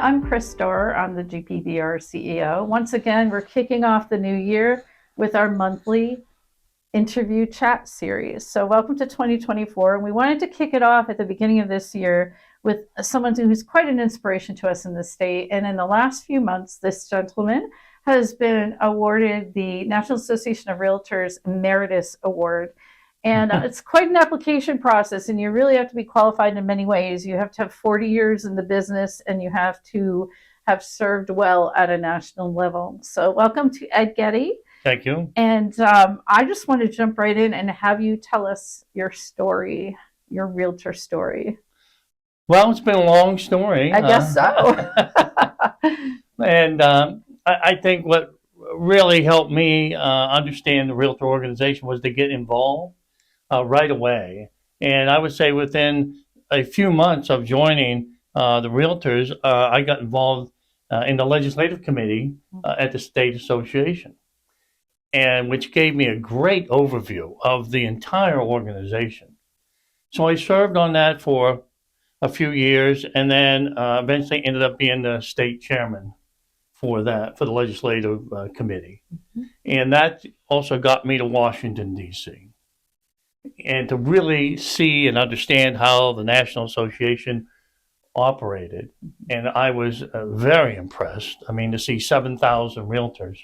I'm Chris Storer. I'm the GPBR CEO. Once again, we're kicking off the new year with our monthly interview chat series. So welcome to 2024. And we wanted to kick it off at the beginning of this year with someone who's quite an inspiration to us in the state. And in the last few months, this gentleman has been awarded the National Association of Realtors Emeritus Award. And it's quite an application process, and you really have to be qualified in many ways. You have to have 40 years in the business, and you have to have served well at a national level. So welcome to Ed Getty. Thank you. And I just want to jump right in and have you tell us your story, your realtor story. Well, it's been a long story. I guess so. And I think what really helped me understand the realtor organization was to get involved right away. And I would say within a few months of joining the realtors, I got involved in the legislative committee at the state association, and which gave me a great overview of the entire organization. So I served on that for a few years, and then eventually ended up being the state chairman for the legislative committee. And that also got me to Washington, D.C., and to really see and understand how the National Association operated. And I was very impressed. I mean, to see 7,000 realtors,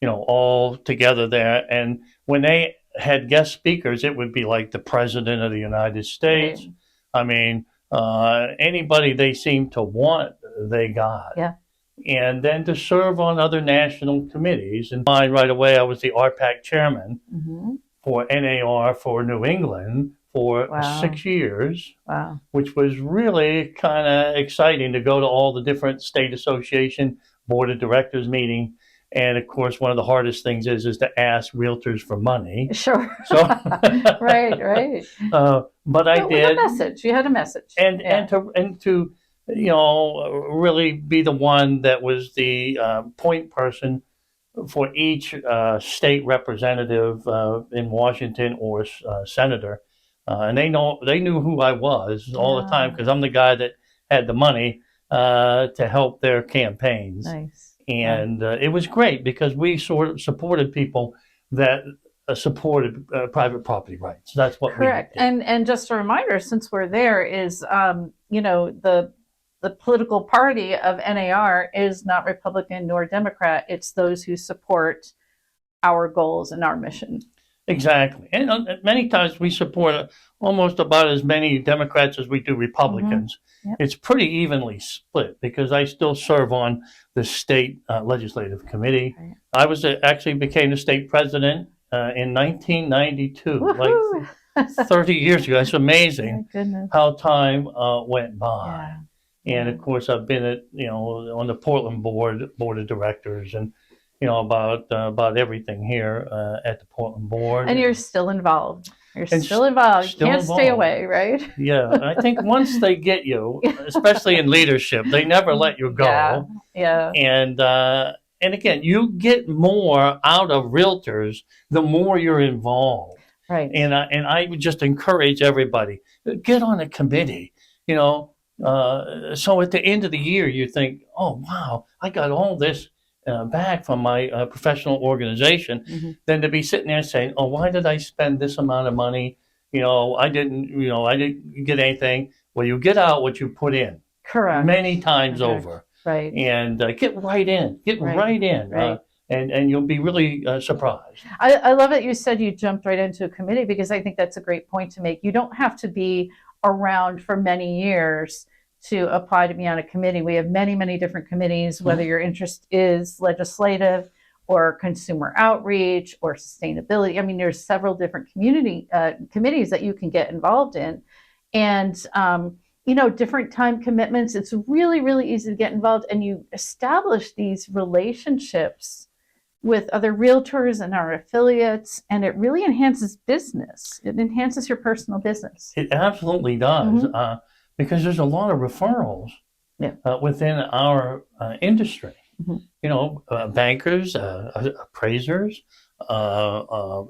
all together there. And when they had guest speakers, it would be like the President of the United States. Right. I mean, anybody they seemed to want, they got. Yeah. And then to serve on other national committees. And right away, I was the RPAC chairman for NAR for New England for 6 years, which was really kind of exciting to go to all the different state association board of directors meeting. And of course, one of the hardest things is to ask realtors for money. Sure. So, right. But I did. With a message. You had a message. And to really be the one that was the point person for each state representative in Washington or senator, and they knew who I was all the time, because I'm the guy that had the money to help their campaigns. Nice. And it was great because we sort of supported people that supported private property rights. That's what correct. we did. And just a reminder, since we're there, is the political party of NAR is not Republican nor Democrat. It's those who support our goals and our mission. Exactly. And many times we support almost about as many Democrats as we do Republicans. Yep. It's pretty evenly split because I still serve on the state legislative committee. Right. I actually became the state president in 1992, Woo-hoo! like 30 years ago. It's amazing how time went by. Yeah. And of course, I've been on the Portland board of directors, and about everything here at the Portland board. And you're still involved. You're still involved. You can't stay away, right? Yeah, I think once they get you, especially in leadership, they never let you go. Yeah. And again, you get more out of realtors the more you're involved. Right. And I would just encourage everybody, get on a committee. So at the end of the year, you think, oh, wow, I got all this back from my professional organization, than to be sitting there saying, oh, why did I spend this amount of money? I didn't get anything. Well, you get out what you put in. Correct. Many times over. Right. And get right in. Right. And you'll be really surprised. I love that you said you jumped right into a committee, because I think that's a great point to make. You don't have to be around for many years to apply to be on a committee. We have many, many different committees, whether your interest is legislative or consumer outreach or sustainability. I mean, there's several different community committees that you can get involved in. And, different time commitments. It's really, really easy to get involved, and you establish these relationships with other realtors and our affiliates, and it really enhances business. It enhances your personal business. It absolutely does. Because there's a lot of referrals within our industry. Bankers, appraisers,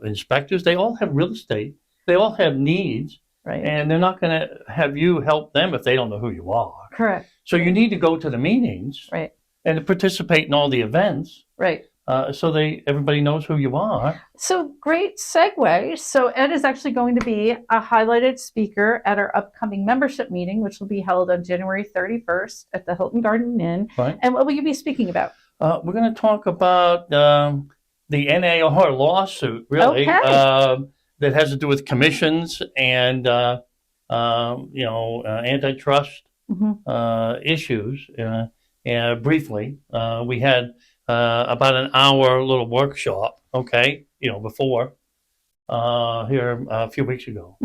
inspectors, they all have real estate. They all have needs. Right. And they're not going to have you help them if they don't know who you are. Correct. So you need to go to the meetings Right. and to participate in all the events, Right. so everybody knows who you are. So great segue. So Ed is actually going to be a highlighted speaker at our upcoming membership meeting, which will be held on January 31st at the Hilton Garden Inn. Right. And what will you be speaking about? We're going to talk about the NAR lawsuit, really, Okay. that has to do with commissions and antitrust issues. And briefly, we had about an hour little workshop, okay, before here a few weeks ago.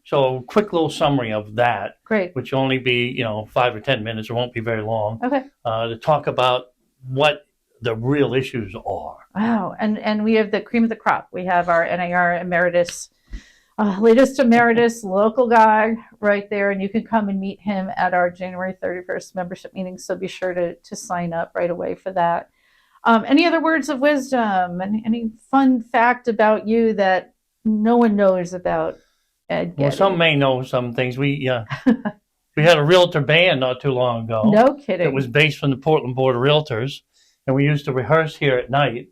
So quick little summary of that, Great. which will only be 5 or 10 minutes. It won't be very long. Okay. To talk about what the real issues are. Wow. And we have the cream of the crop. We have our NAR Emeritus, latest Emeritus local guy right there. And you can come and meet him at our January 31st membership meeting. So be sure to sign up right away for that. Any other words of wisdom? Any fun fact about you that no one knows about Ed Getty? Well, some may know some things. We had a realtor band not too long ago. No kidding. It was based from the Portland Board of Realtors, and we used to rehearse here at night.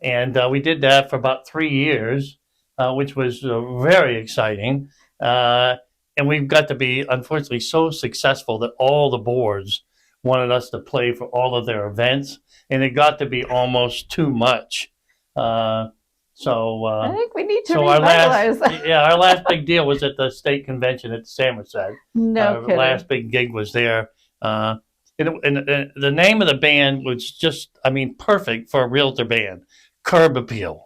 And we did that for about 3 years, which was very exciting. And we've got to be, unfortunately, so successful that all the boards wanted us to play for all of their events, and it got to be almost too much. I think we need to so revitalize that. our last big deal was at the state convention at Somerset. No kidding. Our last big gig was there. And the name of the band was just, perfect for a realtor band, Curb Appeal.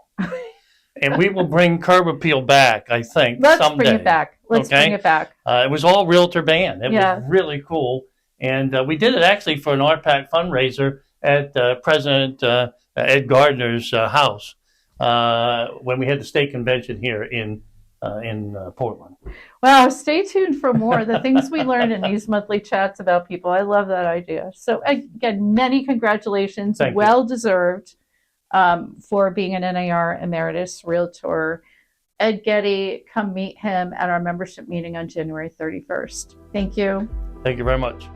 And we will bring Curb Appeal back, I think, Let's someday. bring it back. Let's bring it back. It was all realtor band. It was really cool. And we did it actually for an RPAC fundraiser at President Ed Gardner's house when we had the state convention here in Portland. Wow, stay tuned for more. The things we learn in these monthly chats about people. I love that idea. So again, many congratulations. Thank you. Well deserved for being an NAR Emeritus Realtor. Ed Getty, come meet him at our membership meeting on January 31st. Thank you. Thank you very much.